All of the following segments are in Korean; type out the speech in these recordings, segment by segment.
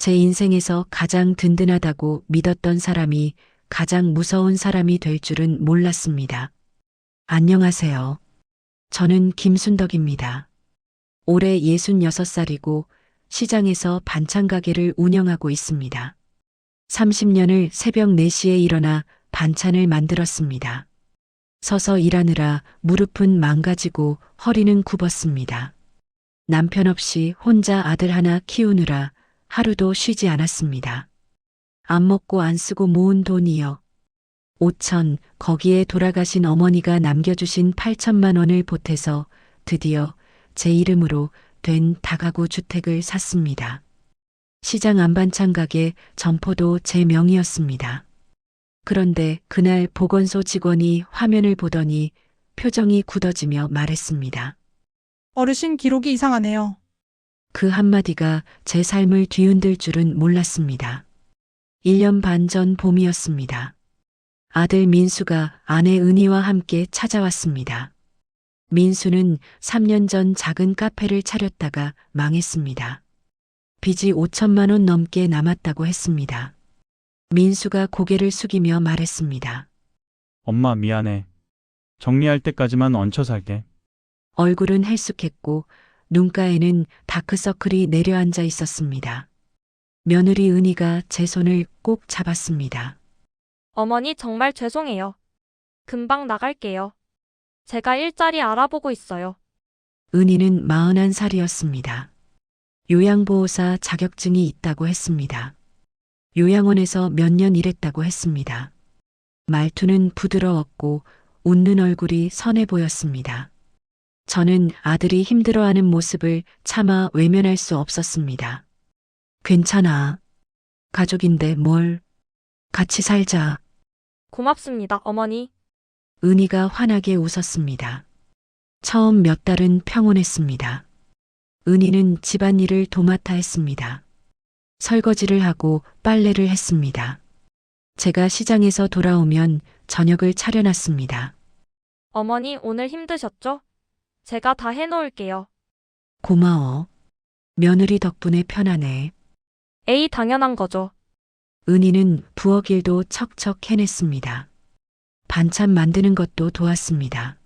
제 인생에서 가장 든든하다고 믿었던 사람이 가장 무서운 사람이 될 줄은 몰랐습니다. 안녕하세요. 저는 김순덕입니다. 올해 66살이고 시장에서 반찬 가게를 운영하고 있습니다. 30년을 새벽 4시에 일어나 반찬을 만들었습니다. 서서 일하느라 무릎은 망가지고 허리는 굽었습니다. 남편 없이 혼자 아들 하나 키우느라 하루도 쉬지 않았습니다. 안 먹고 안 쓰고 모은 돈이요. 5천, 거기에 돌아가신 어머니가 남겨주신 8천만 원을 보태서 드디어 제 이름으로 된 다가구 주택을 샀습니다. 시장 안반찬 가게 점포도 제 명의였습니다. 그런데 그날 보건소 직원이 화면을 보더니 표정이 굳어지며 말했습니다. 어르신 기록이 이상하네요. 그 한마디가 제 삶을 뒤흔들 줄은 몰랐습니다. 1년 반 전 봄이었습니다. 아들 민수가 아내 은희와 함께 찾아왔습니다. 민수는 3년 전 작은 카페를 차렸다가 망했습니다. 빚이 5천만 원 넘게 남았다고 했습니다. 민수가 고개를 숙이며 말했습니다. 엄마 미안해. 정리할 때까지만 얹혀 살게. 얼굴은 헬쑥했고 눈가에는 다크서클이 내려앉아 있었습니다. 며느리 은희가 제 손을 꼭 잡았습니다. 어머니 정말 죄송해요. 금방 나갈게요. 제가 일자리 알아보고 있어요. 은희는 41살이었습니다. 요양보호사 자격증이 있다고 했습니다. 요양원에서 몇 년 일했다고 했습니다. 말투는 부드러웠고 웃는 얼굴이 선해 보였습니다. 저는 아들이 힘들어하는 모습을 차마 외면할 수 없었습니다. 괜찮아. 가족인데 뭘. 같이 살자. 고맙습니다, 어머니. 은희가 환하게 웃었습니다. 처음 몇 달은 평온했습니다. 은희는 집안일을 도맡아 했습니다. 설거지를 하고 빨래를 했습니다. 제가 시장에서 돌아오면 저녁을 차려놨습니다. 어머니 오늘 힘드셨죠? 제가 다 해놓을게요. 고마워. 며느리 덕분에 편하네. 에이, 당연한 거죠. 은희는 부엌 일도 척척 해냈습니다. 반찬 만드는 것도 도왔습니다.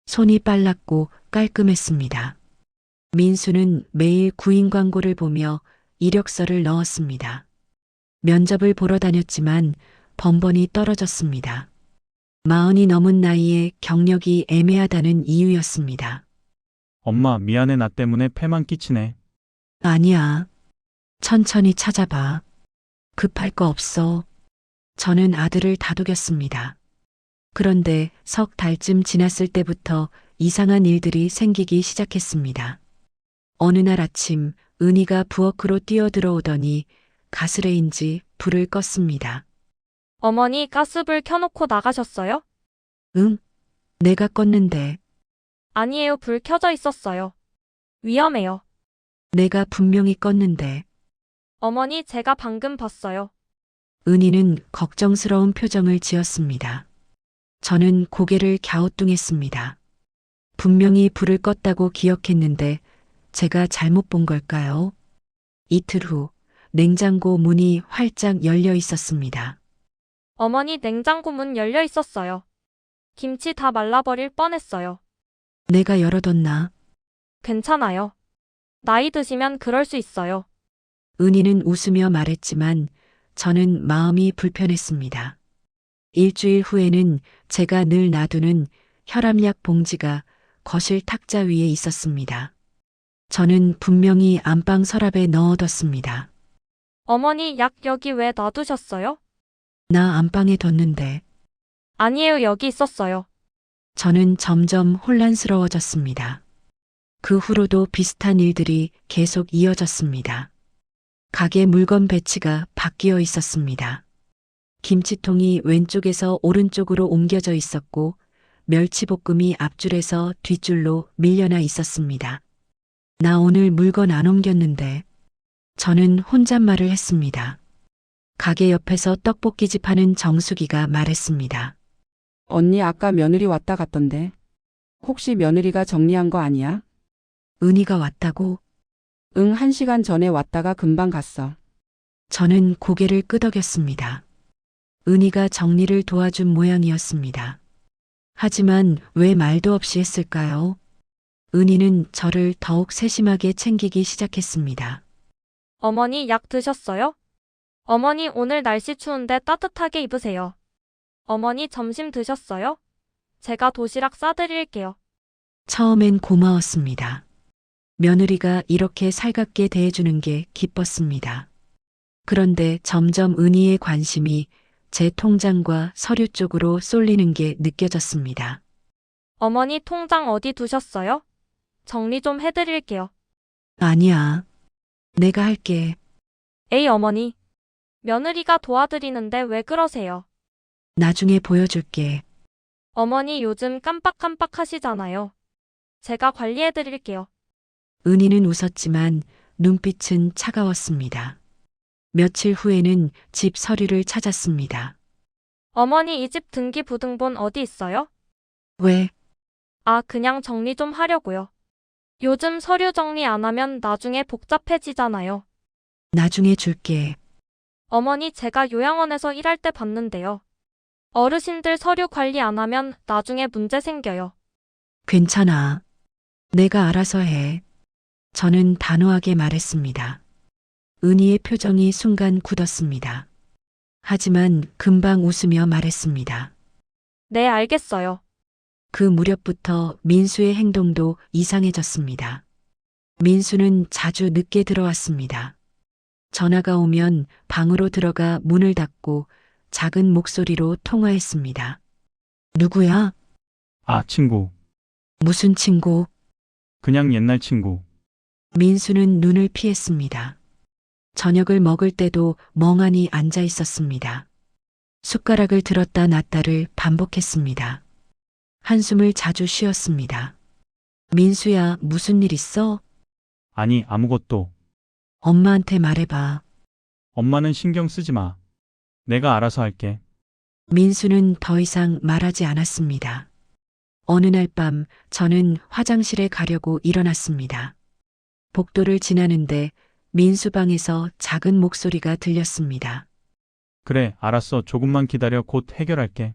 손이 빨랐고 깔끔했습니다. 민수는 매일 구인 광고를 보며 이력서를 넣었습니다. 면접을 보러 다녔지만 번번이 떨어졌습니다. 40이 넘은 나이에 경력이 애매하다는 이유였습니다. 엄마 미안해 나 때문에 폐만 끼치네. 아니야. 천천히 찾아봐. 급할 거 없어. 저는 아들을 다독였습니다. 그런데 석 달쯤 지났을 때부터 이상한 일들이 생기기 시작했습니다. 어느 날 아침 은희가 부엌으로 뛰어들어오더니 가스레인지 불을 껐습니다. 어머니 가스불 켜놓고 나가셨어요? 응? 내가 껐는데. 아니에요, 불 켜져 있었어요. 위험해요. 내가 분명히 껐는데. 어머니 제가 방금 봤어요. 은희는 걱정스러운 표정을 지었습니다. 저는 고개를 갸우뚱했습니다. 분명히 불을 껐다고 기억했는데 제가 잘못 본 걸까요? 이틀 후 냉장고 문이 활짝 열려 있었습니다. 어머니 냉장고 문 열려 있었어요. 김치 다 말라버릴 뻔했어요. 내가 열어뒀나? 괜찮아요. 나이 드시면 그럴 수 있어요. 은희는 웃으며 말했지만 저는 마음이 불편했습니다. 일주일 후에는 제가 늘 놔두는 혈압약 봉지가 거실 탁자 위에 있었습니다. 저는 분명히 안방 서랍에 넣어뒀습니다. 어머니 약 여기 왜 놔두셨어요? 나 안방에 뒀는데. 아니에요, 여기 있었어요. 저는 점점 혼란스러워졌습니다. 그 후로도 비슷한 일들이 계속 이어졌습니다. 가게 물건 배치가 바뀌어 있었습니다. 김치통이 왼쪽에서 오른쪽으로 옮겨져 있었고 멸치볶음이 앞줄에서 뒷줄로 밀려나 있었습니다. 나 오늘 물건 안 옮겼는데. 저는 혼잣말을 했습니다. 가게 옆에서 떡볶이집 하는 정수기가 말했습니다. 언니 아까 며느리 왔다 갔던데. 혹시 며느리가 정리한 거 아니야? 은희가 왔다고? 응, 1시간 전에 왔다가 금방 갔어. 저는 고개를 끄덕였습니다. 은희가 정리를 도와준 모양이었습니다. 하지만 왜 말도 없이 했을까요? 은희는 저를 더욱 세심하게 챙기기 시작했습니다. 어머니 약 드셨어요? 어머니 오늘 날씨 추운데 따뜻하게 입으세요. 어머니 점심 드셨어요? 제가 도시락 싸드릴게요. 처음엔 고마웠습니다. 며느리가 이렇게 살갑게 대해주는 게 기뻤습니다. 그런데 점점 은희의 관심이 제 통장과 서류 쪽으로 쏠리는 게 느껴졌습니다. 어머니 통장 어디 두셨어요? 정리 좀 해드릴게요. 아니야. 내가 할게. 에이 어머니. 며느리가 도와드리는데 왜 그러세요? 나중에 보여줄게. 어머니 요즘 깜빡깜빡 하시잖아요. 제가 관리해드릴게요. 은희는 웃었지만 눈빛은 차가웠습니다. 며칠 후에는 집 서류를 찾았습니다. 어머니 이 집 등기부등본 어디 있어요? 왜? 아, 그냥 정리 좀 하려고요. 요즘 서류 정리 안 하면 나중에 복잡해지잖아요. 나중에 줄게. 어머니 제가 요양원에서 일할 때 봤는데요. 어르신들 서류 관리 안 하면 나중에 문제 생겨요. 괜찮아. 내가 알아서 해. 저는 단호하게 말했습니다. 은희의 표정이 순간 굳었습니다. 하지만 금방 웃으며 말했습니다. 네, 알겠어요. 그 무렵부터 민수의 행동도 이상해졌습니다. 민수는 자주 늦게 들어왔습니다. 전화가 오면 방으로 들어가 문을 닫고 작은 목소리로 통화했습니다. 누구야? 아, 친구. 무슨 친구? 그냥 옛날 친구. 민수는 눈을 피했습니다. 저녁을 먹을 때도 멍하니 앉아 있었습니다. 숟가락을 들었다 놨다를 반복했습니다. 한숨을 자주 쉬었습니다. 민수야, 무슨 일 있어? 아니, 아무것도. 엄마한테 말해봐. 엄마는 신경 쓰지 마. 내가 알아서 할게. 민수는 더 이상 말하지 않았습니다. 어느 날 밤 저는 화장실에 가려고 일어났습니다. 복도를 지나는데 민수 방에서 작은 목소리가 들렸습니다. 그래, 알았어. 조금만 기다려. 곧 해결할게.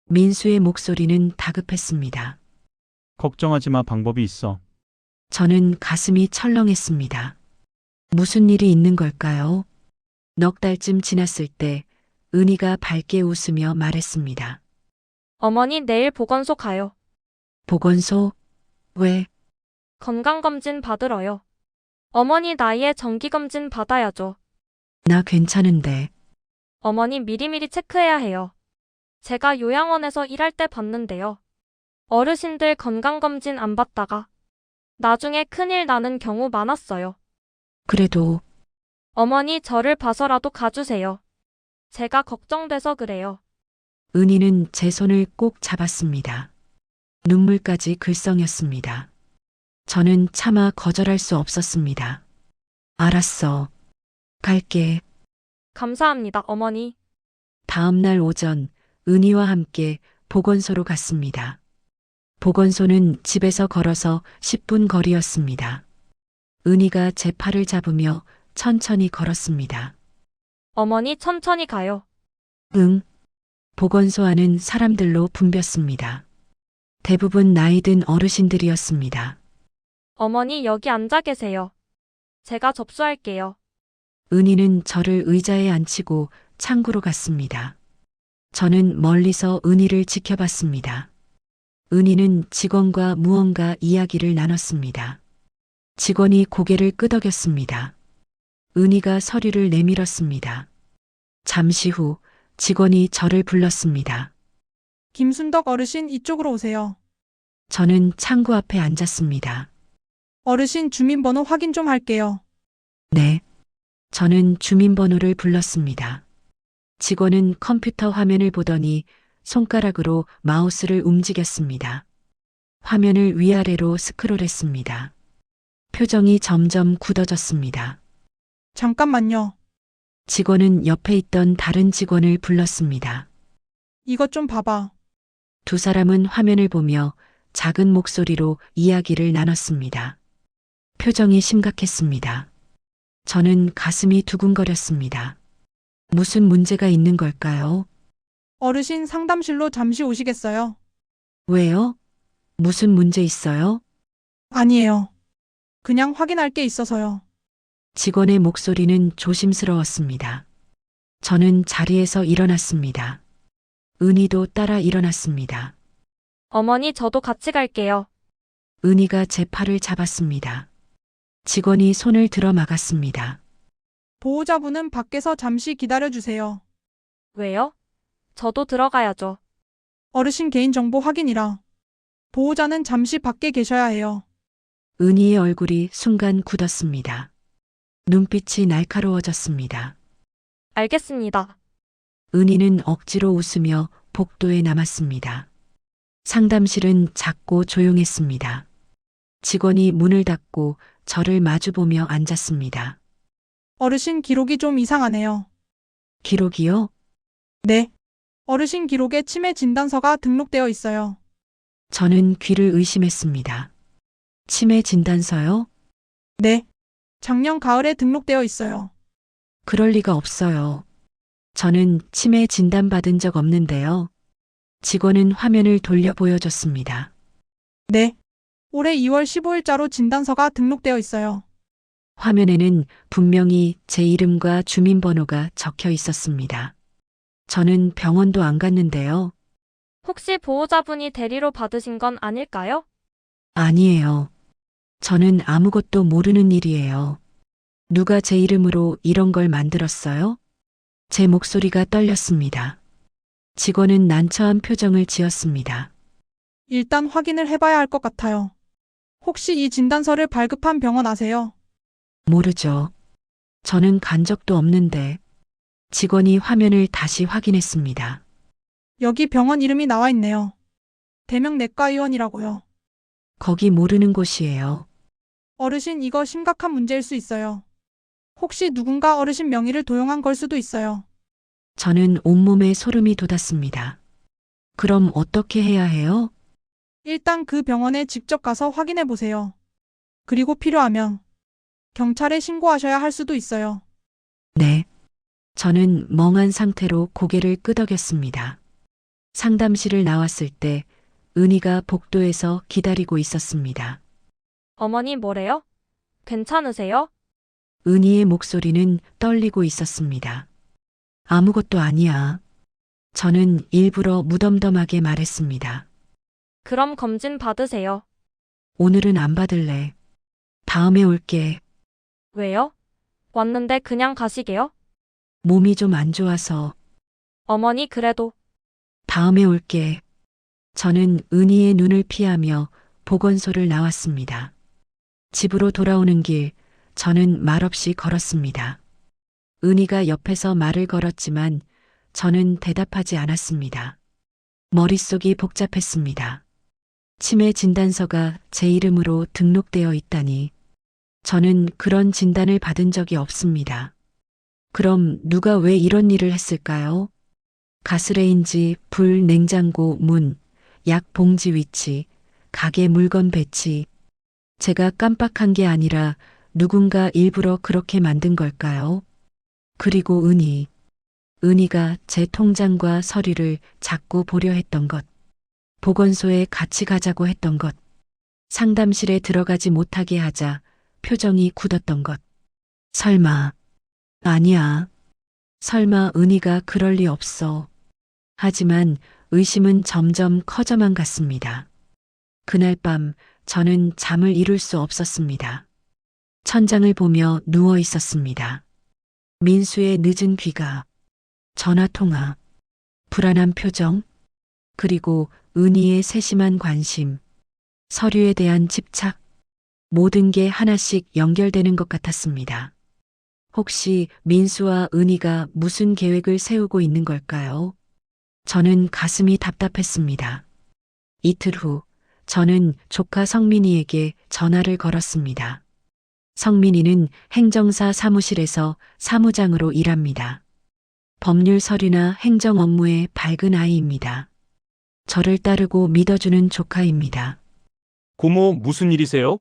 민수의 목소리는 다급했습니다. 걱정하지 마. 방법이 있어. 저는 가슴이 철렁했습니다. 무슨 일이 있는 걸까요? 넉 달쯤 지났을 때 은희가 밝게 웃으며 말했습니다. 어머니 내일 보건소 가요. 보건소? 왜? 건강검진 받으러요. 어머니 나이에 정기검진 받아야죠. 나 괜찮은데. 어머니 미리미리 체크해야 해요. 제가 요양원에서 일할 때 봤는데요. 어르신들 건강검진 안 받다가 나중에 큰일 나는 경우 많았어요. 그래도 어머니 저를 봐서라도 가주세요. 제가 걱정돼서 그래요. 은희는 제 손을 꼭 잡았습니다. 눈물까지 글썽였습니다. 저는 차마 거절할 수 없었습니다. 알았어. 갈게. 감사합니다, 어머니. 다음 날 오전 은희와 함께 보건소로 갔습니다. 보건소는 집에서 걸어서 10분 거리였습니다. 은희가 제 팔을 잡으며 천천히 걸었습니다. 어머니 천천히 가요. 응. 보건소 안은 사람들로 붐볐습니다. 대부분 나이 든 어르신들이었습니다. 어머니 여기 앉아 계세요. 제가 접수할게요. 은희는 저를 의자에 앉히고 창구로 갔습니다. 저는 멀리서 은희를 지켜봤습니다. 은희는 직원과 무언가 이야기를 나눴습니다. 직원이 고개를 끄덕였습니다. 은희가 서류를 내밀었습니다. 잠시 후 직원이 저를 불렀습니다. 김순덕 어르신 이쪽으로 오세요. 저는 창구 앞에 앉았습니다. 어르신 주민번호 확인 좀 할게요. 네. 저는 주민번호를 불렀습니다. 직원은 컴퓨터 화면을 보더니 손가락으로 마우스를 움직였습니다. 화면을 위아래로 스크롤했습니다. 표정이 점점 굳어졌습니다. 잠깐만요. 직원은 옆에 있던 다른 직원을 불렀습니다. 이것 좀 봐봐. 두 사람은 화면을 보며 작은 목소리로 이야기를 나눴습니다. 표정이 심각했습니다. 저는 가슴이 두근거렸습니다. 무슨 문제가 있는 걸까요? 어르신 상담실로 잠시 오시겠어요? 왜요? 무슨 문제 있어요? 아니에요. 그냥 확인할 게 있어서요. 직원의 목소리는 조심스러웠습니다. 저는 자리에서 일어났습니다. 은희도 따라 일어났습니다. 어머니, 저도 같이 갈게요. 은희가 제 팔을 잡았습니다. 직원이 손을 들어 막았습니다. 보호자분은 밖에서 잠시 기다려주세요. 왜요? 저도 들어가야죠. 어르신 개인정보 확인이라. 보호자는 잠시 밖에 계셔야 해요. 은희의 얼굴이 순간 굳었습니다. 눈빛이 날카로워졌습니다. 알겠습니다. 은희는 억지로 웃으며 복도에 남았습니다. 상담실은 작고 조용했습니다. 직원이 문을 닫고 저를 마주보며 앉았습니다. 어르신 기록이 좀 이상하네요. 기록이요? 네. 어르신 기록에 치매 진단서가 등록되어 있어요. 저는 귀를 의심했습니다. 치매 진단서요? 네. 작년 가을에 등록되어 있어요. 그럴 리가 없어요. 저는 치매 진단받은 적 없는데요. 직원은 화면을 돌려 보여줬습니다. 네. 올해 2월 15일자로 진단서가 등록되어 있어요. 화면에는 분명히 제 이름과 주민번호가 적혀 있었습니다. 저는 병원도 안 갔는데요. 혹시 보호자분이 대리로 받으신 건 아닐까요? 아니에요. 저는 아무것도 모르는 일이에요. 누가 제 이름으로 이런 걸 만들었어요? 제 목소리가 떨렸습니다. 직원은 난처한 표정을 지었습니다. 일단 확인을 해봐야 할 것 같아요. 혹시 이 진단서를 발급한 병원 아세요? 모르죠. 저는 간 적도 없는데. 직원이 화면을 다시 확인했습니다. 여기 병원 이름이 나와 있네요. 대명내과의원이라고요. 거기 모르는 곳이에요. 어르신 이거 심각한 문제일 수 있어요. 혹시 누군가 어르신 명의를 도용한 걸 수도 있어요. 저는 온몸에 소름이 돋았습니다. 그럼 어떻게 해야 해요? 일단 그 병원에 직접 가서 확인해 보세요. 그리고 필요하면 경찰에 신고하셔야 할 수도 있어요. 네. 저는 멍한 상태로 고개를 끄덕였습니다. 상담실을 나왔을 때 은희가 복도에서 기다리고 있었습니다. 어머니, 뭐래요? 괜찮으세요? 은희의 목소리는 떨리고 있었습니다. 아무것도 아니야. 저는 일부러 무덤덤하게 말했습니다. 그럼 검진 받으세요. 오늘은 안 받을래. 다음에 올게. 왜요? 왔는데 그냥 가시게요? 몸이 좀 안 좋아서. 어머니, 그래도 다음에 올게. 저는 은희의 눈을 피하며 보건소를 나왔습니다. 집으로 돌아오는 길, 저는 말없이 걸었습니다. 은희가 옆에서 말을 걸었지만 저는 대답하지 않았습니다. 머릿속이 복잡했습니다. 치매 진단서가 제 이름으로 등록되어 있다니. 저는 그런 진단을 받은 적이 없습니다. 그럼 누가 왜 이런 일을 했을까요? 가스레인지, 불, 냉장고, 문, 약 봉지 위치, 가게 물건 배치. 제가 깜빡한 게 아니라 누군가 일부러 그렇게 만든 걸까요? 그리고 은희가 제 통장과 서류를 자꾸 보려 했던 것. 보건소에 같이 가자고 했던 것. 상담실에 들어가지 못하게 하자 표정이 굳었던 것. 설마. 아니야. 설마 은희가 그럴 리 없어. 하지만 의심은 점점 커져만 갔습니다. 그날 밤 저는 잠을 이룰 수 없었습니다. 천장을 보며 누워 있었습니다. 민수의 늦은 귀가, 전화통화, 불안한 표정, 그리고 은희의 세심한 관심, 서류에 대한 집착, 모든 게 하나씩 연결되는 것 같았습니다. 혹시 민수와 은희가 무슨 계획을 세우고 있는 걸까요? 저는 가슴이 답답했습니다. 이틀 후, 저는 조카 성민이에게 전화를 걸었습니다. 성민이는 행정사 사무실에서 사무장으로 일합니다. 법률 서류나 행정 업무에 밝은 아이입니다. 저를 따르고 믿어주는 조카입니다. 고모, 무슨 일이세요?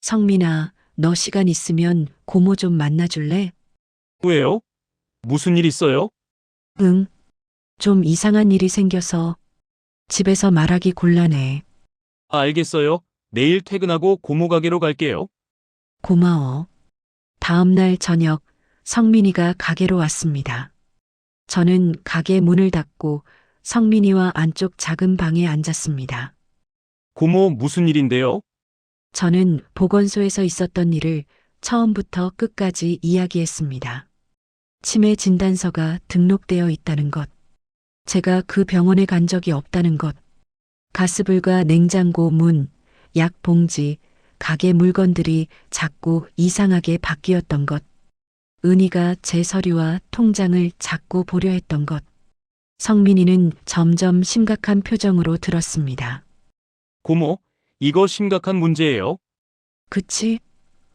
성민아, 너 시간 있으면 고모 좀 만나줄래? 왜요? 무슨 일 있어요? 응. 좀 이상한 일이 생겨서 집에서 말하기 곤란해. 알겠어요. 내일 퇴근하고 고모 가게로 갈게요. 고마워. 다음 날 저녁 성민이가 가게로 왔습니다. 저는 가게 문을 닫고 성민이와 안쪽 작은 방에 앉았습니다. 고모 무슨 일인데요? 저는 보건소에서 있었던 일을 처음부터 끝까지 이야기했습니다. 치매 진단서가 등록되어 있다는 것, 제가 그 병원에 간 적이 없다는 것, 가스불과 냉장고 문, 약 봉지, 가게 물건들이 자꾸 이상하게 바뀌었던 것, 은희가 제 서류와 통장을 자꾸 보려 했던 것. 성민이는 점점 심각한 표정으로 들었습니다. 고모, 이거 심각한 문제예요. 그치?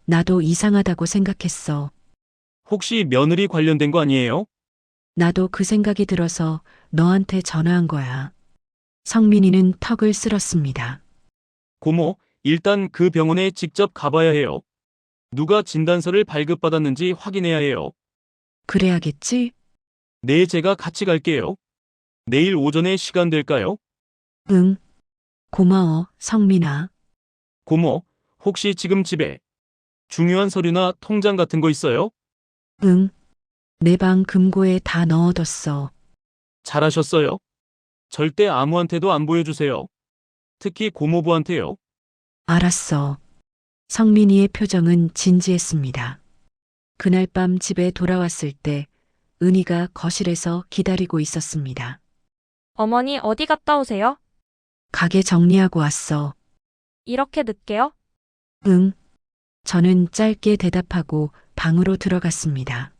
나도 이상하다고 생각했어. 혹시 며느리 관련된 거 아니에요? 나도 그 생각이 들어서 너한테 전화한 거야. 성민이는 턱을 쓸었습니다. 고모, 일단 그 병원에 직접 가봐야 해요. 누가 진단서를 발급받았는지 확인해야 해요. 그래야겠지? 네, 제가 같이 갈게요. 내일 오전에 시간 될까요? 응. 고마워, 성민아. 고모, 혹시 지금 집에 중요한 서류나 통장 같은 거 있어요? 응. 내 방 금고에 다 넣어뒀어. 잘하셨어요. 절대 아무한테도 안 보여주세요. 특히 고모부한테요. 알았어. 성민이의 표정은 진지했습니다. 그날 밤 집에 돌아왔을 때 은희가 거실에서 기다리고 있었습니다. 어머니 어디 갔다 오세요? 가게 정리하고 왔어. 이렇게 늦게요? 응. 저는 짧게 대답하고 방으로 들어갔습니다.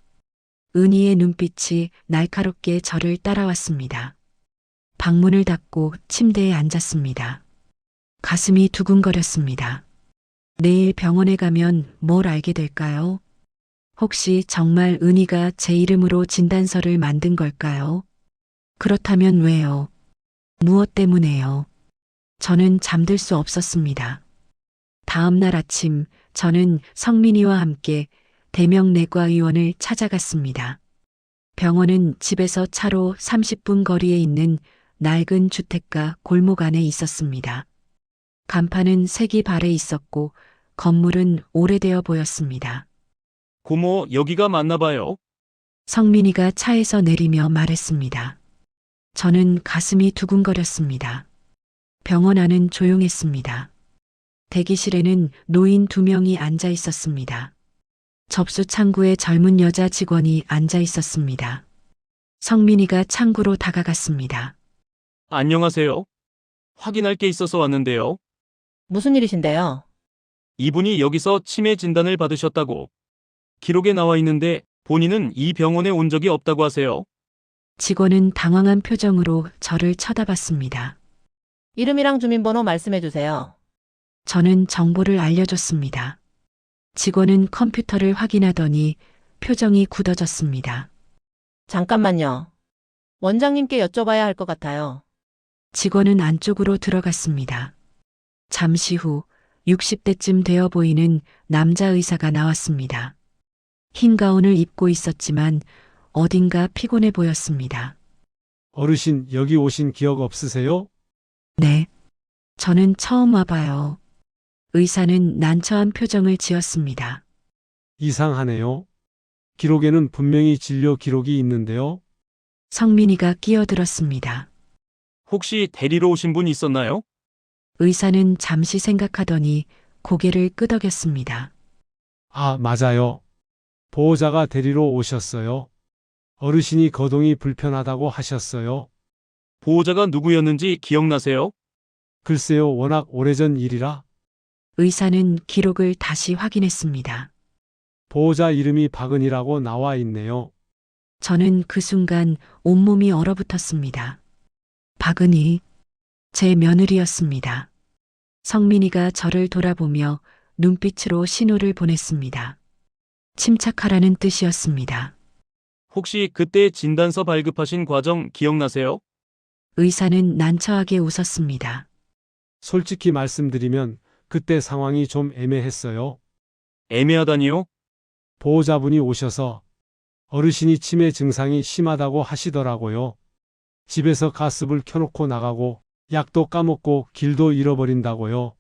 은희의 눈빛이 날카롭게 저를 따라왔습니다. 방문을 닫고 침대에 앉았습니다. 가슴이 두근거렸습니다. 내일 병원에 가면 뭘 알게 될까요? 혹시 정말 은희가 제 이름으로 진단서를 만든 걸까요? 그렇다면 왜요? 무엇 때문에요? 저는 잠들 수 없었습니다. 다음 날 아침 저는 성민이와 함께 대명내과의원을 찾아갔습니다. 병원은 집에서 차로 30분 거리에 있는 낡은 주택가 골목 안에 있었습니다. 간판은 색이 발해 있었고 건물은 오래되어 보였습니다. 고모, 여기가 맞나 봐요. 성민이가 차에서 내리며 말했습니다. 저는 가슴이 두근거렸습니다. 병원 안은 조용했습니다. 대기실에는 노인 2명이 앉아 있었습니다. 접수 창구에 젊은 여자 직원이 앉아 있었습니다. 성민이가 창구로 다가갔습니다. 안녕하세요. 확인할 게 있어서 왔는데요. 무슨 일이신데요? 이분이 여기서 치매 진단을 받으셨다고 기록에 나와 있는데 본인은 이 병원에 온 적이 없다고 하세요. 직원은 당황한 표정으로 저를 쳐다봤습니다. 이름이랑 주민번호 말씀해 주세요. 저는 정보를 알려줬습니다. 직원은 컴퓨터를 확인하더니 표정이 굳어졌습니다. 잠깐만요. 원장님께 여쭤봐야 할 것 같아요. 직원은 안쪽으로 들어갔습니다. 잠시 후 60대쯤 되어 보이는 남자 의사가 나왔습니다. 흰 가운을 입고 있었지만 어딘가 피곤해 보였습니다. 어르신, 여기 오신 기억 없으세요? 네. 저는 처음 와봐요. 의사는 난처한 표정을 지었습니다. 이상하네요. 기록에는 분명히 진료 기록이 있는데요. 성민이가 끼어들었습니다. 혹시 데리러 오신 분 있었나요? 의사는 잠시 생각하더니 고개를 끄덕였습니다. 아, 맞아요. 보호자가 데리러 오셨어요. 어르신이 거동이 불편하다고 하셨어요. 보호자가 누구였는지 기억나세요? 글쎄요, 워낙 오래전 일이라. 의사는 기록을 다시 확인했습니다. 보호자 이름이 박은이라고 나와 있네요. 저는 그 순간 온몸이 얼어붙었습니다. 박은희, 제 며느리였습니다. 성민이가 저를 돌아보며 눈빛으로 신호를 보냈습니다. 침착하라는 뜻이었습니다. 혹시 그때 진단서 발급하신 과정 기억나세요? 의사는 난처하게 웃었습니다. 솔직히 말씀드리면 그때 상황이 좀 애매했어요. 애매하다니요? 보호자분이 오셔서 어르신이 치매 증상이 심하다고 하시더라고요. 집에서 가스불 켜놓고 나가고 약도 까먹고 길도 잃어버린다고요.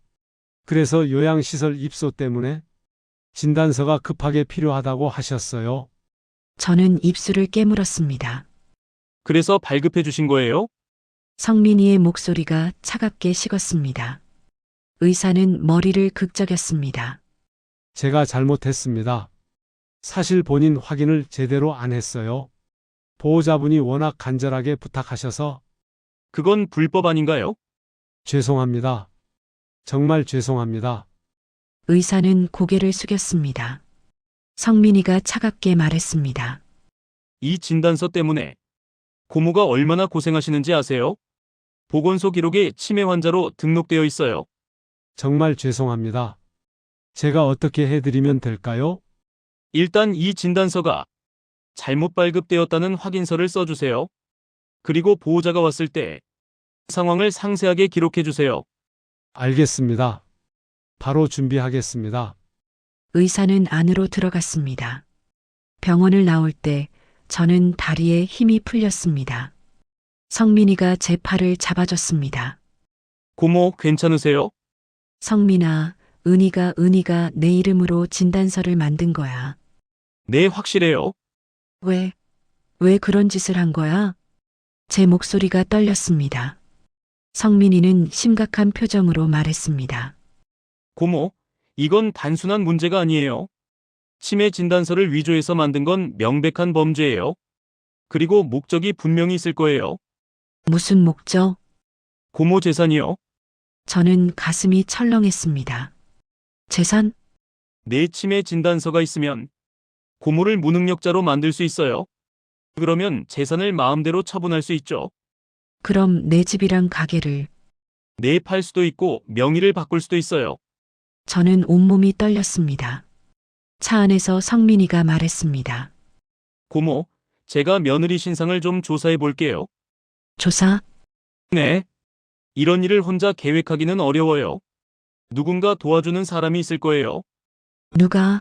그래서 요양시설 입소 때문에 진단서가 급하게 필요하다고 하셨어요. 저는 입술을 깨물었습니다. 그래서 발급해 주신 거예요? 성민이의 목소리가 차갑게 식었습니다. 의사는 머리를 극적였습니다. 제가 잘못했습니다. 사실 본인 확인을 제대로 안 했어요. 보호자분이 워낙 간절하게 부탁하셔서 그건 불법 아닌가요? 죄송합니다. 정말 죄송합니다. 의사는 고개를 숙였습니다. 성민이가 차갑게 말했습니다. 이 진단서 때문에 고모가 얼마나 고생하시는지 아세요? 보건소 기록에 치매 환자로 등록되어 있어요. 정말 죄송합니다. 제가 어떻게 해드리면 될까요? 일단 이 진단서가 잘못 발급되었다는 확인서를 써주세요. 그리고 보호자가 왔을 때 상황을 상세하게 기록해 주세요. 알겠습니다. 바로 준비하겠습니다. 의사는 안으로 들어갔습니다. 병원을 나올 때 저는 다리에 힘이 풀렸습니다. 성민이가 제 팔을 잡아줬습니다. 고모, 괜찮으세요? 성민아, 은희가 내 이름으로 진단서를 만든 거야. 네, 확실해요. 왜 그런 짓을 한 거야? 제 목소리가 떨렸습니다. 성민이는 심각한 표정으로 말했습니다. 고모, 이건 단순한 문제가 아니에요. 치매 진단서를 위조해서 만든 건 명백한 범죄예요. 그리고 목적이 분명히 있을 거예요. 무슨 목적? 고모 재산이요. 저는 가슴이 철렁했습니다. 재산? 내 치매 진단서가 있으면 고모를 무능력자로 만들 수 있어요. 그러면 재산을 마음대로 처분할 수 있죠. 그럼 내 집이랑 가게를. 내 팔 수도 있고 명의를 바꿀 수도 있어요. 저는 온몸이 떨렸습니다. 차 안에서 성민이가 말했습니다. 고모, 제가 며느리 신상을 좀 조사해 볼게요. 조사? 네. 이런 일을 혼자 계획하기는 어려워요. 누군가 도와주는 사람이 있을 거예요. 누가?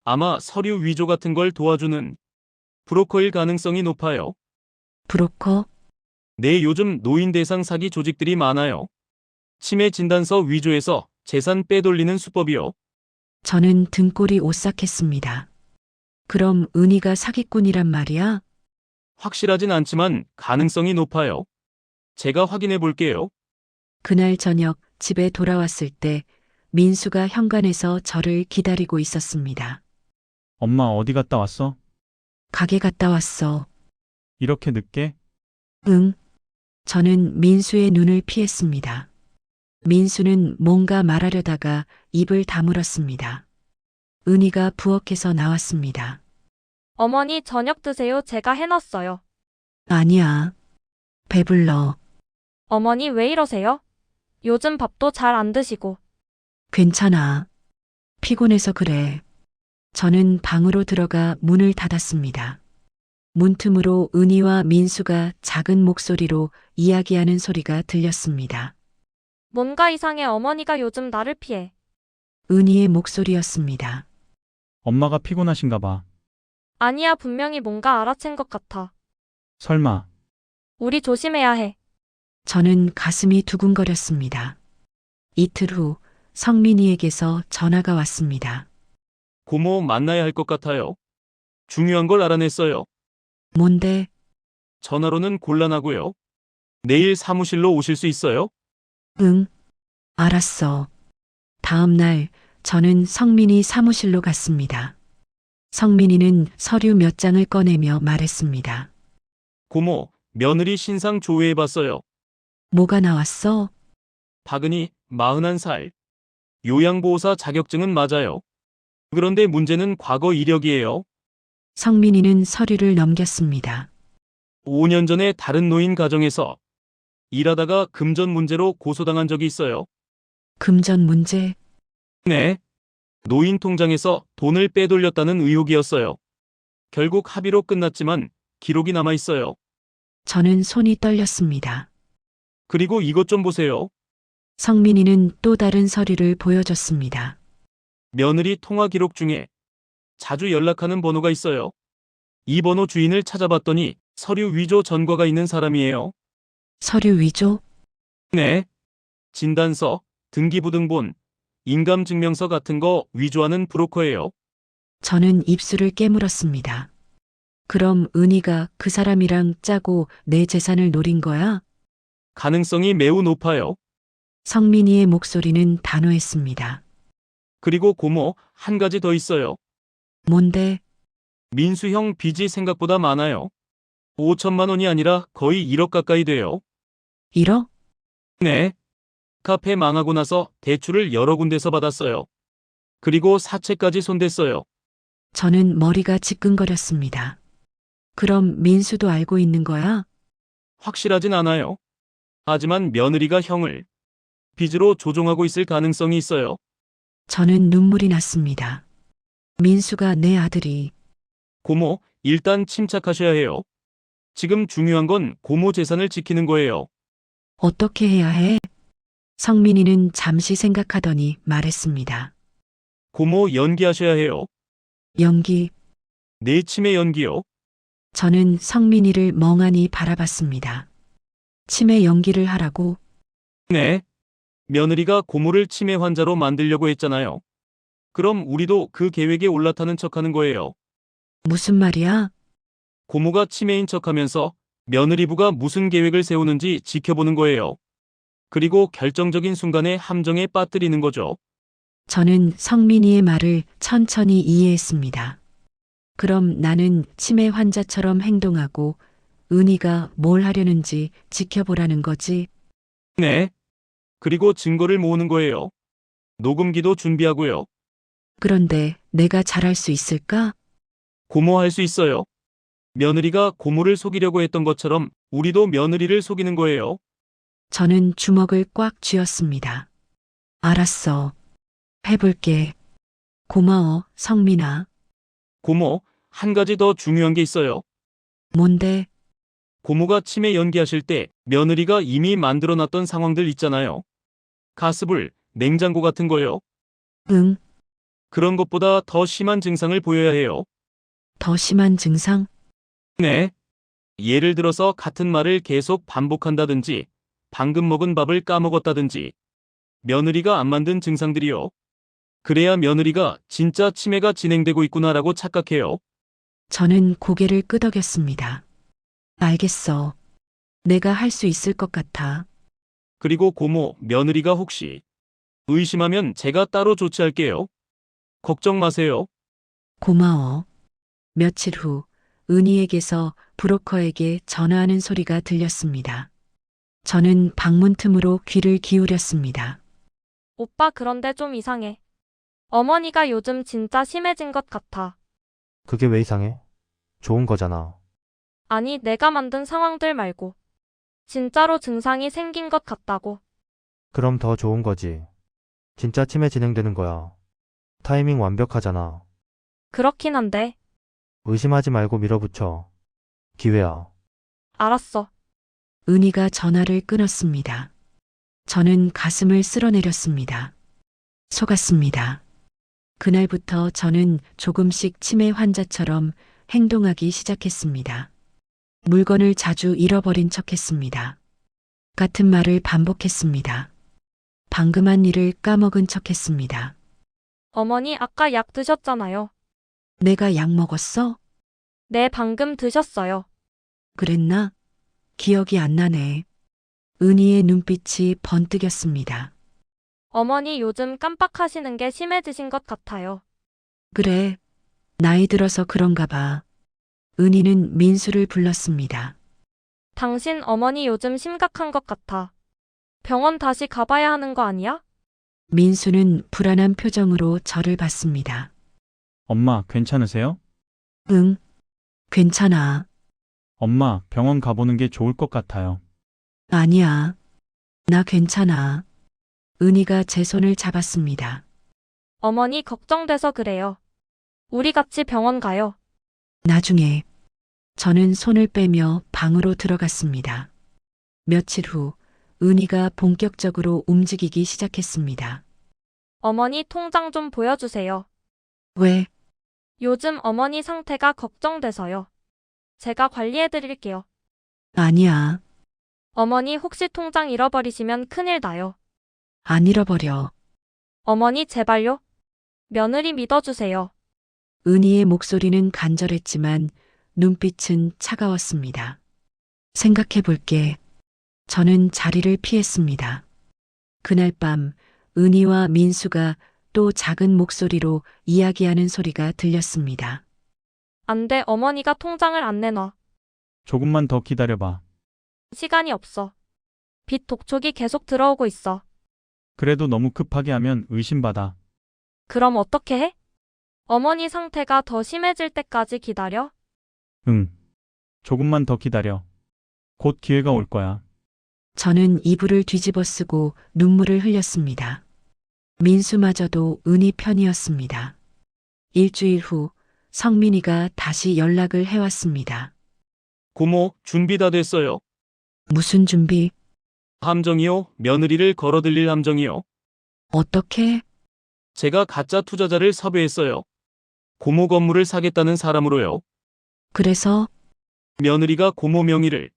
아마 서류 위조 같은 걸 도와주는 브로커일 가능성이 높아요. 브로커? 네, 요즘 노인 대상 사기 조직들이 많아요. 치매 진단서 위조해서 재산 빼돌리는 수법이요. 저는 등골이 오싹했습니다. 그럼 은희가 사기꾼이란 말이야? 확실하진 않지만 가능성이 높아요. 제가 확인해 볼게요. 그날 저녁 집에 돌아왔을 때 민수가 현관에서 저를 기다리고 있었습니다. 엄마 어디 갔다 왔어? 가게 갔다 왔어. 이렇게 늦게? 응. 저는 민수의 눈을 피했습니다. 민수는 뭔가 말하려다가 입을 다물었습니다. 은희가 부엌에서 나왔습니다. 어머니 저녁 드세요. 제가 해놨어요. 아니야. 배불러. 어머니 왜 이러세요? 요즘 밥도 잘 안 드시고. 괜찮아. 피곤해서 그래. 저는 방으로 들어가 문을 닫았습니다. 문틈으로 은희와 민수가 작은 목소리로 이야기하는 소리가 들렸습니다. 뭔가 이상해. 어머니가 요즘 나를 피해. 은희의 목소리였습니다. 엄마가 피곤하신가 봐. 아니야, 분명히 뭔가 알아챈 것 같아. 설마. 우리 조심해야 해. 저는 가슴이 두근거렸습니다. 이틀 후 성민이에게서 전화가 왔습니다. 고모 만나야 할 것 같아요. 중요한 걸 알아냈어요. 뭔데? 전화로는 곤란하고요. 내일 사무실로 오실 수 있어요? 응. 알았어. 다음 날 저는 성민이 사무실로 갔습니다. 성민이는 서류 몇 장을 꺼내며 말했습니다. 고모, 며느리 신상 조회해 봤어요. 뭐가 나왔어? 박은희, 41살. 요양보호사 자격증은 맞아요. 그런데 문제는 과거 이력이에요. 성민이는 서류를 넘겼습니다. 5년 전에 다른 노인 가정에서 일하다가 금전 문제로 고소당한 적이 있어요. 금전 문제? 네. 노인 통장에서 돈을 빼돌렸다는 의혹이었어요. 결국 합의로 끝났지만 기록이 남아 있어요. 저는 손이 떨렸습니다. 그리고 이것 좀 보세요. 성민이는 또 다른 서류를 보여줬습니다. 며느리 통화 기록 중에 자주 연락하는 번호가 있어요. 이 번호 주인을 찾아봤더니 서류 위조 전과가 있는 사람이에요. 서류 위조? 네. 진단서, 등기부등본, 인감증명서 같은 거 위조하는 브로커예요. 저는 입술을 깨물었습니다. 그럼 은희가 그 사람이랑 짜고 내 재산을 노린 거야? 가능성이 매우 높아요. 성민이의 목소리는 단호했습니다. 그리고 고모, 한 가지 더 있어요. 뭔데? 민수 형 빚이 생각보다 많아요. 5천만 원이 아니라 거의 1억 가까이 돼요. 1억? 네. 카페 망하고 나서 대출을 여러 군데서 받았어요. 그리고 사채까지 손댔어요. 저는 머리가 지끈거렸습니다. 그럼 민수도 알고 있는 거야? 확실하진 않아요. 하지만 며느리가 형을 빚으로 조종하고 있을 가능성이 있어요. 저는 눈물이 났습니다. 민수가 내 아들이 고모, 일단 침착하셔야 해요. 지금 중요한 건 고모 재산을 지키는 거예요. 어떻게 해야 해? 성민이는 잠시 생각하더니 말했습니다. 고모 연기하셔야 해요. 연기. 내 치매 연기요. 저는 성민이를 멍하니 바라봤습니다. 치매 연기를 하라고? 네. 며느리가 고모를 치매 환자로 만들려고 했잖아요. 그럼 우리도 그 계획에 올라타는 척하는 거예요. 무슨 말이야? 고모가 치매인 척하면서 며느리부가 무슨 계획을 세우는지 지켜보는 거예요. 그리고 결정적인 순간에 함정에 빠뜨리는 거죠. 저는 성민이의 말을 천천히 이해했습니다. 그럼 나는 치매 환자처럼 행동하고 은희가 뭘 하려는지 지켜보라는 거지? 네. 그리고 증거를 모으는 거예요. 녹음기도 준비하고요. 그런데 내가 잘할 수 있을까? 고모 할 수 있어요. 며느리가 고모를 속이려고 했던 것처럼 우리도 며느리를 속이는 거예요. 저는 주먹을 꽉 쥐었습니다. 알았어. 해볼게. 고마워, 성민아. 고모, 한 가지 더 중요한 게 있어요. 뭔데? 고모가 치매 연기하실 때 며느리가 이미 만들어놨던 상황들 있잖아요. 가스불, 냉장고 같은 거요. 응, 그런 것보다 더 심한 증상을 보여야 해요. 더 심한 증상? 네. 예를 들어서 같은 말을 계속 반복한다든지, 방금 먹은 밥을 까먹었다든지, 며느리가 안 만든 증상들이요. 그래야 며느리가 진짜 치매가 진행되고 있구나라고 착각해요. 저는 고개를 끄덕였습니다. 알겠어. 내가 할 수 있을 것 같아. 그리고 고모, 며느리가 혹시 의심하면 제가 따로 조치할게요. 걱정 마세요. 고마워. 며칠 후 은희에게서 브로커에게 전화하는 소리가 들렸습니다. 저는 방문 틈으로 귀를 기울였습니다. 오빠 그런데 좀 이상해. 어머니가 요즘 진짜 심해진 것 같아. 그게 왜 이상해? 좋은 거잖아. 아니, 내가 만든 상황들 말고. 진짜로 증상이 생긴 것 같다고. 그럼 더 좋은 거지. 진짜 치매 진행되는 거야. 타이밍 완벽하잖아. 그렇긴 한데. 의심하지 말고 밀어붙여. 기회야. 알았어. 은희가 전화를 끊었습니다. 저는 가슴을 쓸어내렸습니다. 속았습니다. 그날부터 저는 조금씩 치매 환자처럼 행동하기 시작했습니다. 물건을 자주 잃어버린 척했습니다. 같은 말을 반복했습니다. 방금 한 일을 까먹은 척했습니다. 어머니 아까 약 드셨잖아요. 내가 약 먹었어? 네, 방금 드셨어요. 그랬나? 기억이 안 나네. 은희의 눈빛이 번뜩였습니다. 어머니 요즘 깜빡하시는 게 심해지신 것 같아요. 그래. 나이 들어서 그런가 봐. 은희는 민수를 불렀습니다. 당신 어머니 요즘 심각한 것 같아. 병원 다시 가봐야 하는 거 아니야? 민수는 불안한 표정으로 저를 봤습니다. 엄마, 괜찮으세요? 응, 괜찮아. 엄마, 병원 가보는 게 좋을 것 같아요. 아니야. 나 괜찮아. 은희가 제 손을 잡았습니다. 어머니 걱정돼서 그래요. 우리 같이 병원 가요. 나중에 저는 손을 빼며 방으로 들어갔습니다. 며칠 후 은희가 본격적으로 움직이기 시작했습니다. 어머니 통장 좀 보여주세요. 왜? 요즘 어머니 상태가 걱정돼서요. 제가 관리해드릴게요. 아니야. 어머니 혹시 통장 잃어버리시면 큰일 나요. 안 잃어버려. 어머니 제발요. 며느리 믿어주세요. 은희의 목소리는 간절했지만 눈빛은 차가웠습니다. 생각해 볼게. 저는 자리를 피했습니다. 그날 밤 은희와 민수가 또 작은 목소리로 이야기하는 소리가 들렸습니다. 안 돼, 어머니가 통장을 안 내놔. 조금만 더 기다려봐. 시간이 없어. 빚 독촉이 계속 들어오고 있어. 그래도 너무 급하게 하면 의심받아. 그럼 어떻게 해? 어머니 상태가 더 심해질 때까지 기다려? 응. 조금만 더 기다려. 곧 기회가 올 거야. 저는 이불을 뒤집어 쓰고 눈물을 흘렸습니다. 민수마저도 은희 편이었습니다. 일주일 후 성민이가 다시 연락을 해왔습니다. 고모, 준비 다 됐어요. 무슨 준비? 함정이요. 며느리를 걸어들릴 함정이요. 어떻게? 제가 가짜 투자자를 섭외했어요. 고모 건물을 사겠다는 사람으로요. 그래서 며느리가 고모 명의를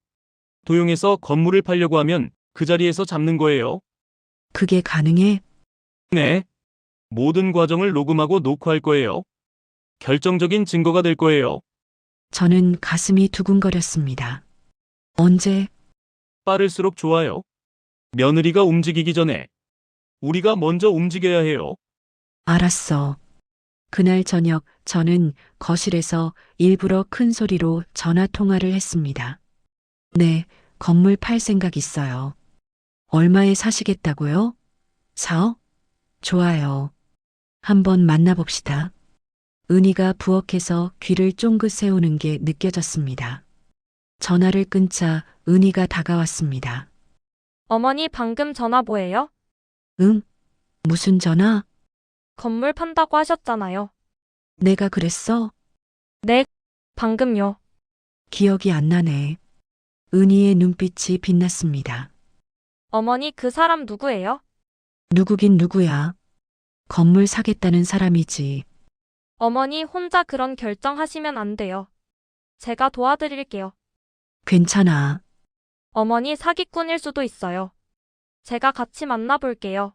도용해서 건물을 팔려고 하면 그 자리에서 잡는 거예요. 그게 가능해? 네. 모든 과정을 녹음하고 녹화할 거예요. 결정적인 증거가 될 거예요. 저는 가슴이 두근거렸습니다. 언제? 빠를수록 좋아요. 며느리가 움직이기 전에 우리가 먼저 움직여야 해요. 알았어. 그날 저녁 저는 거실에서 일부러 큰 소리로 전화 통화를 했습니다. 네, 건물 팔 생각 있어요. 얼마에 사시겠다고요? 4억? 좋아요. 한번 만나봅시다. 은희가 부엌에서 귀를 쫑긋 세우는 게 느껴졌습니다. 전화를 끊자 은희가 다가왔습니다. 어머니 방금 전화 뭐예요? 응? 무슨 전화? 건물 판다고 하셨잖아요. 내가 그랬어? 네, 방금요. 기억이 안 나네. 은희의 눈빛이 빛났습니다. 어머니 그 사람 누구예요? 누구긴 누구야. 건물 사겠다는 사람이지. 어머니 혼자 그런 결정하시면 안 돼요. 제가 도와드릴게요. 괜찮아. 어머니 사기꾼일 수도 있어요. 제가 같이 만나볼게요.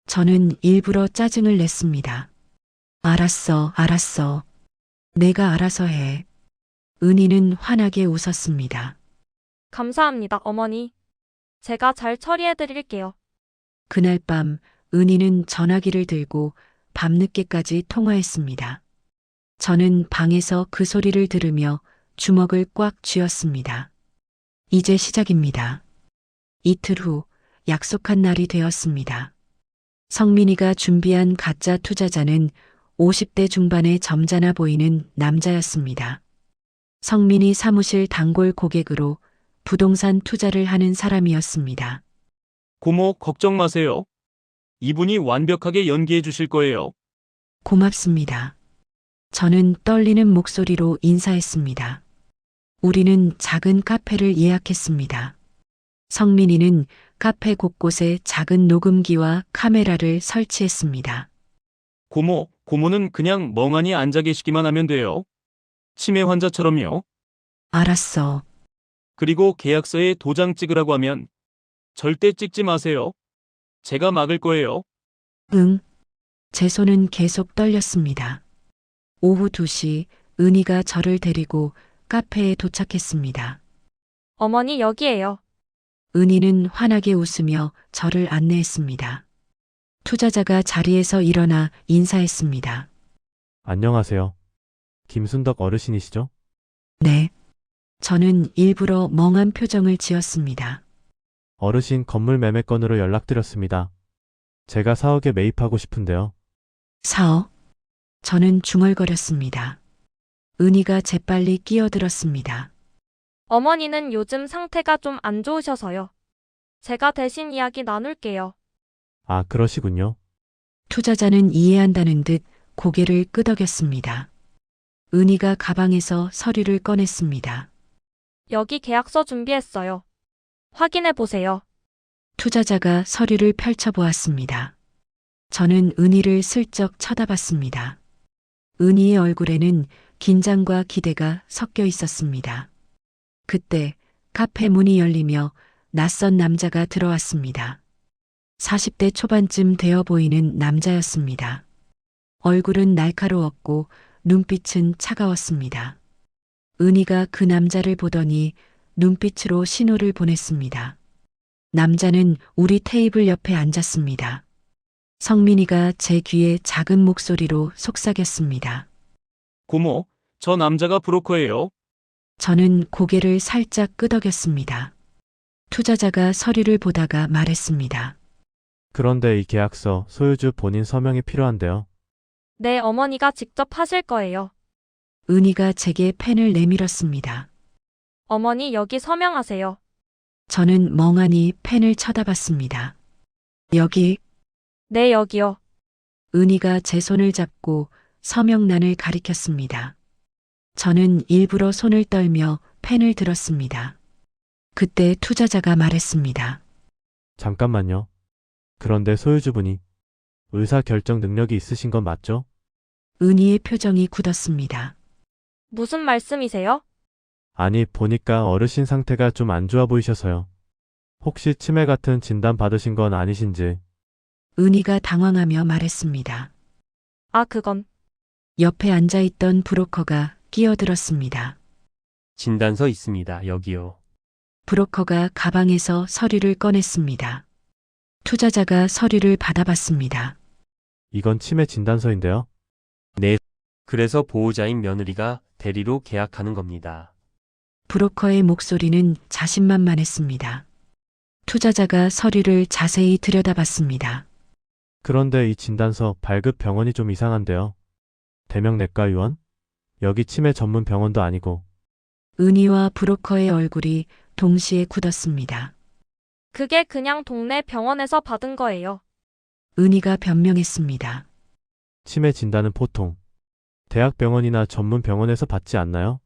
저는 일부러 짜증을 냈습니다. 알았어. 내가 알아서 해. 은희는 환하게 웃었습니다. 감사합니다, 어머니. 제가 잘 처리해드릴게요. 그날 밤 은희는 전화기를 들고 밤늦게까지 통화했습니다. 저는 방에서 그 소리를 들으며 주먹을 꽉 쥐었습니다. 이제 시작입니다. 이틀 후 약속한 날이 되었습니다. 성민이가 준비한 가짜 투자자는 50대 중반의 점잖아 보이는 남자였습니다. 성민이 사무실 단골 고객으로 부동산 투자를 하는 사람이었습니다. 고모, 걱정 마세요. 이분이 완벽하게 연기해 주실 거예요. 고맙습니다. 저는 떨리는 목소리로 인사했습니다. 우리는 작은 카페를 예약했습니다. 성민이는 카페 곳곳에 작은 녹음기와 카메라를 설치했습니다. 고모는 그냥 멍하니 앉아 계시기만 하면 돼요. 치매 환자처럼요. 알았어. 그리고 계약서에 도장 찍으라고 하면 절대 찍지 마세요. 제가 막을 거예요. 응. 제 손은 계속 떨렸습니다. 오후 2시 은희가 저를 데리고 카페에 도착했습니다. 어머니 여기에요. 은희는 환하게 웃으며 저를 안내했습니다. 투자자가 자리에서 일어나 인사했습니다. 안녕하세요. 김순덕 어르신이시죠? 네. 저는 일부러 멍한 표정을 지었습니다. 어르신 건물 매매 건으로 연락드렸습니다. 제가 4억에 매입하고 싶은데요. 4억? 저는 중얼거렸습니다. 은희가 재빨리 끼어들었습니다. 어머니는 요즘 상태가 좀 안 좋으셔서요. 제가 대신 이야기 나눌게요. 아, 그러시군요. 투자자는 이해한다는 듯 고개를 끄덕였습니다. 은희가 가방에서 서류를 꺼냈습니다. 여기 계약서 준비했어요. 확인해 보세요. 투자자가 서류를 펼쳐보았습니다. 저는 은희를 슬쩍 쳐다봤습니다. 은희의 얼굴에는 긴장과 기대가 섞여 있었습니다. 그때 카페 문이 열리며 낯선 남자가 들어왔습니다. 40대 초반쯤 되어 보이는 남자였습니다. 얼굴은 날카로웠고 눈빛은 차가웠습니다. 은희가 그 남자를 보더니 눈빛으로 신호를 보냈습니다. 남자는 우리 테이블 옆에 앉았습니다. 성민이가 제 귀에 작은 목소리로 속삭였습니다. 고모, 저 남자가 브로커예요. 저는 고개를 살짝 끄덕였습니다. 투자자가 서류를 보다가 말했습니다. 그런데 이 계약서 소유주 본인 서명이 필요한데요. 네, 어머니가 직접 하실 거예요. 은희가 제게 펜을 내밀었습니다. 어머니 여기 서명하세요. 저는 멍하니 펜을 쳐다봤습니다. 여기. 네, 여기요. 은희가 제 손을 잡고 서명란을 가리켰습니다. 저는 일부러 손을 떨며 펜을 들었습니다. 그때 투자자가 말했습니다. 잠깐만요. 그런데 소유주분이 의사 결정 능력이 있으신 건 맞죠? 은희의 표정이 굳었습니다. 무슨 말씀이세요? 아니, 보니까 어르신 상태가 좀 안 좋아 보이셔서요. 혹시 치매 같은 진단 받으신 건 아니신지. 은희가 당황하며 말했습니다. 아, 그건. 옆에 앉아있던 브로커가 끼어들었습니다. 진단서 있습니다. 여기요. 브로커가 가방에서 서류를 꺼냈습니다. 투자자가 서류를 받아봤습니다. 이건 치매 진단서인데요. 네. 그래서 보호자인 며느리가 대리로 계약하는 겁니다. 브로커의 목소리는 자신만만했습니다. 투자자가 서류를 자세히 들여다봤습니다. 그런데 이 진단서 발급 병원이 좀 이상한데요. 대명내과의원? 여기 치매 전문 병원도 아니고. 은희와 브로커의 얼굴이 동시에 굳었습니다. 그게 그냥 동네 병원에서 받은 거예요. 은희가 변명했습니다. 치매 진단은 보통 대학병원이나 전문 병원에서 받지 않나요?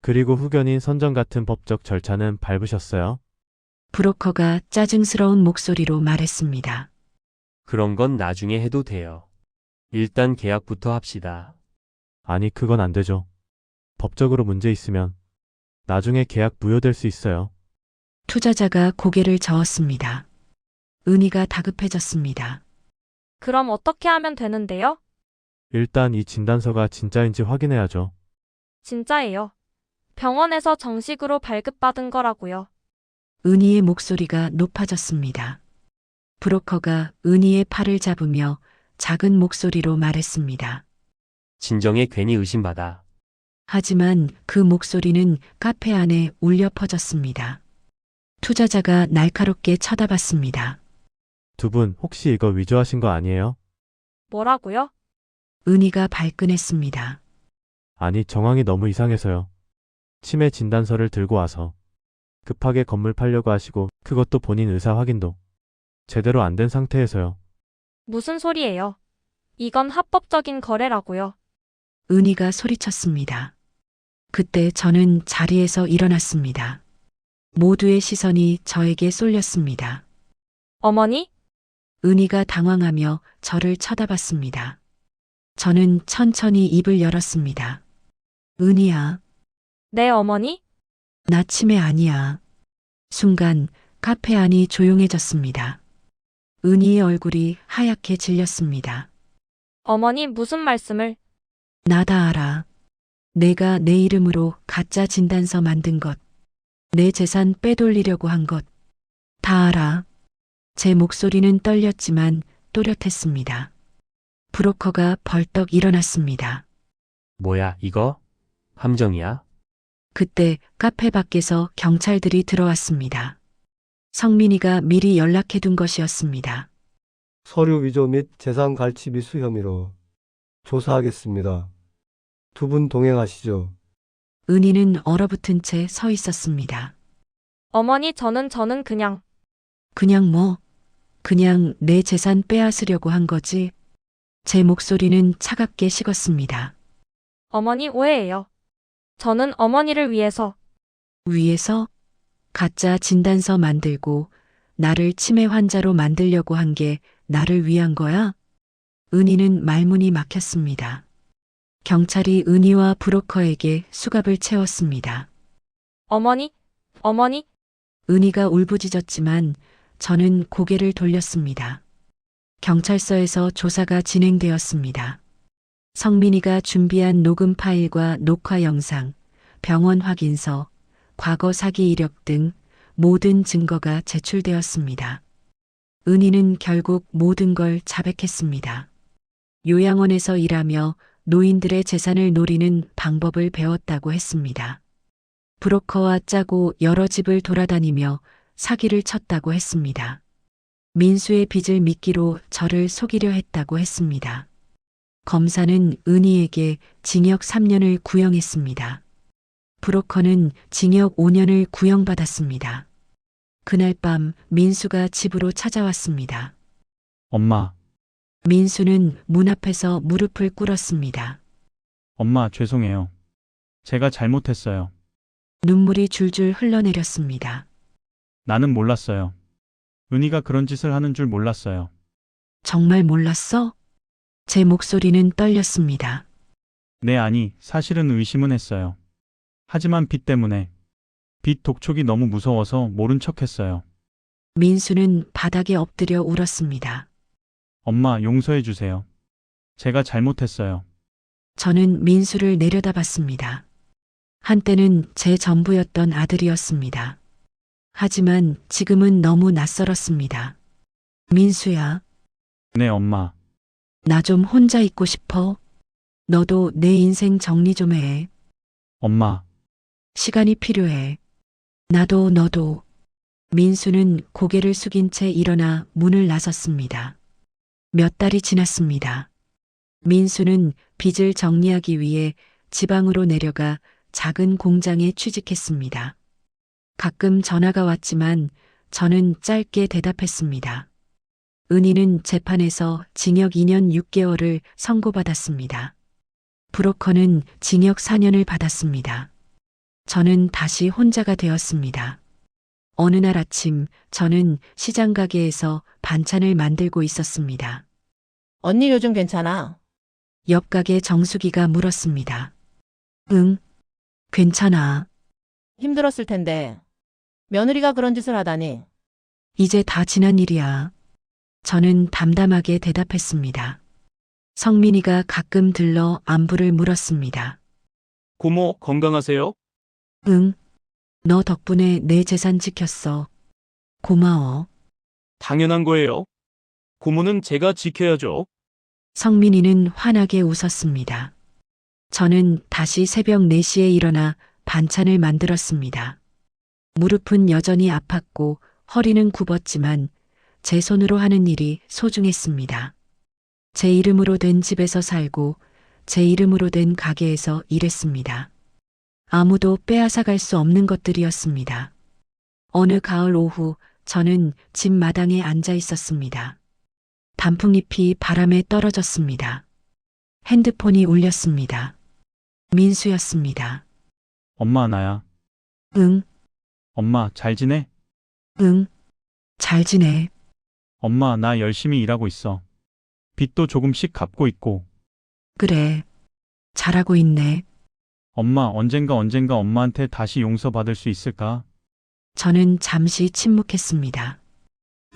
그리고 후견인 선정 같은 법적 절차는 밟으셨어요? 브로커가 짜증스러운 목소리로 말했습니다. 그런 건 나중에 해도 돼요. 일단 계약부터 합시다. 아니, 그건 안 되죠. 법적으로 문제 있으면 나중에 계약 무효될 수 있어요. 투자자가 고개를 저었습니다. 은희가 다급해졌습니다. 그럼 어떻게 하면 되는데요? 일단 이 진단서가 진짜인지 확인해야죠. 진짜예요. 병원에서 정식으로 발급받은 거라고요. 은희의 목소리가 높아졌습니다. 브로커가 은희의 팔을 잡으며 작은 목소리로 말했습니다. 진정에 괜히 의심받아. 하지만 그 목소리는 카페 안에 울려 퍼졌습니다. 투자자가 날카롭게 쳐다봤습니다. 두 분 혹시 이거 위조하신 거 아니에요? 뭐라고요? 은희가 발끈했습니다. 아니, 정황이 너무 이상해서요. 치매 진단서를 들고 와서 급하게 건물 팔려고 하시고 그것도 본인 의사 확인도 제대로 안 된 상태에서요. 무슨 소리예요? 이건 합법적인 거래라고요. 은희가 소리쳤습니다. 그때 저는 자리에서 일어났습니다. 모두의 시선이 저에게 쏠렸습니다. 어머니? 은희가 당황하며 저를 쳐다봤습니다. 저는 천천히 입을 열었습니다. 은희야, 네, 어머니? 나 치매 아니야. 순간 카페 안이 조용해졌습니다. 은희의 얼굴이 하얗게 질렸습니다. 어머니 무슨 말씀을? 나 다 알아. 내가 내 이름으로 가짜 진단서 만든 것, 내 재산 빼돌리려고 한 것, 다 알아. 제 목소리는 떨렸지만 또렷했습니다. 브로커가 벌떡 일어났습니다. 뭐야, 이거? 함정이야? 그때 카페 밖에서 경찰들이 들어왔습니다. 성민이가 미리 연락해둔 것이었습니다. 서류 위조 및 재산 갈취 미수 혐의로 조사하겠습니다. 두 분 동행하시죠. 은희는 얼어붙은 채 서 있었습니다. 어머니 저는 그냥. 그냥 뭐? 그냥 내 재산 빼앗으려고 한 거지? 제 목소리는 차갑게 식었습니다. 어머니 오해예요. 저는 어머니를 위해서. 위에서 가짜 진단서 만들고 나를 치매 환자로 만들려고 한 게 나를 위한 거야? 은희는 말문이 막혔습니다. 경찰이 은희와 브로커에게 수갑을 채웠습니다. 어머니, 어머니, 은희가 울부짖었지만 저는 고개를 돌렸습니다. 경찰서에서 조사가 진행되었습니다. 성민이가 준비한 녹음 파일과 녹화 영상, 병원 확인서, 과거 사기 이력 등 모든 증거가 제출되었습니다. 은희는 결국 모든 걸 자백했습니다. 요양원에서 일하며 노인들의 재산을 노리는 방법을 배웠다고 했습니다. 브로커와 짜고 여러 집을 돌아다니며 사기를 쳤다고 했습니다. 민수의 빚을 미끼로 저를 속이려 했다고 했습니다. 검사는 은희에게 징역 3년을 구형했습니다. 브로커는 징역 5년을 구형받았습니다. 그날 밤 민수가 집으로 찾아왔습니다. 엄마, 민수는 문 앞에서 무릎을 꿇었습니다. 엄마 죄송해요. 제가 잘못했어요. 눈물이 줄줄 흘러내렸습니다. 나는 몰랐어요. 은희가 그런 짓을 하는 줄 몰랐어요. 정말 몰랐어? 제 목소리는 떨렸습니다. 네, 아니, 사실은 의심은 했어요. 하지만 빚 때문에. 빚 독촉이 너무 무서워서 모른 척 했어요. 민수는 바닥에 엎드려 울었습니다. 엄마, 용서해 주세요. 제가 잘못했어요. 저는 민수를 내려다봤습니다. 한때는 제 전부였던 아들이었습니다. 하지만 지금은 너무 낯설었습니다. 민수야, 네, 엄마. 나 좀 혼자 있고 싶어. 너도 내 인생 정리 좀 해. 엄마, 시간이 필요해. 나도 너도. 민수는 고개를 숙인 채 일어나 문을 나섰습니다. 몇 달이 지났습니다. 민수는 빚을 정리하기 위해 지방으로 내려가 작은 공장에 취직했습니다. 가끔 전화가 왔지만 저는 짧게 대답했습니다. 은희는 재판에서 징역 2년 6개월을 선고받았습니다. 브로커는 징역 4년을 받았습니다. 저는 다시 혼자가 되었습니다. 어느 날 아침 저는 시장 가게에서 반찬을 만들고 있었습니다. 언니 요즘 괜찮아? 옆 가게 정수기가 물었습니다. 응, 괜찮아. 힘들었을 텐데. 며느리가 그런 짓을 하다니. 이제 다 지난 일이야. 저는 담담하게 대답했습니다. 성민이가 가끔 들러 안부를 물었습니다. 고모, 건강하세요? 응, 너 덕분에 내 재산 지켰어. 고마워. 당연한 거예요. 고모는 제가 지켜야죠. 성민이는 환하게 웃었습니다. 저는 다시 새벽 4시에 일어나 반찬을 만들었습니다. 무릎은 여전히 아팠고 허리는 굽었지만 제 손으로 하는 일이 소중했습니다. 제 이름으로 된 집에서 살고 제 이름으로 된 가게에서 일했습니다. 아무도 빼앗아갈 수 없는 것들이었습니다. 어느 가을 오후 저는 집 마당에 앉아 있었습니다. 단풍잎이 바람에 떨어졌습니다. 핸드폰이 울렸습니다. 민수였습니다. 엄마, 나야. 응, 엄마, 잘 지내? 응, 잘 지내. 엄마, 나 열심히 일하고 있어. 빚도 조금씩 갚고 있고. 그래, 잘하고 있네. 엄마, 언젠가 엄마한테 다시 용서받을 수 있을까? 저는 잠시 침묵했습니다.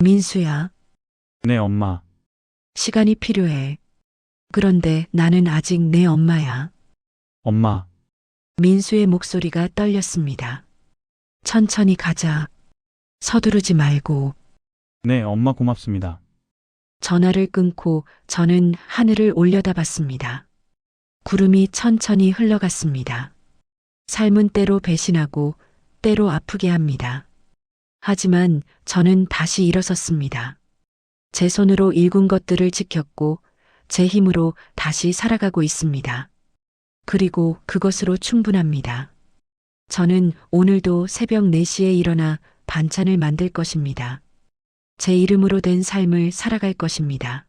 민수야, 네, 엄마. 시간이 필요해. 그런데 나는 아직 내 엄마야. 엄마, 민수의 목소리가 떨렸습니다. 천천히 가자. 서두르지 말고. 네, 엄마 고맙습니다. 전화를 끊고 저는 하늘을 올려다봤습니다. 구름이 천천히 흘러갔습니다. 삶은 때로 배신하고 때로 아프게 합니다. 하지만 저는 다시 일어섰습니다. 제 손으로 일군 것들을 지켰고 제 힘으로 다시 살아가고 있습니다. 그리고 그것으로 충분합니다. 저는 오늘도 새벽 4시에 일어나 반찬을 만들 것입니다. 제 이름으로 된 삶을 살아갈 것입니다.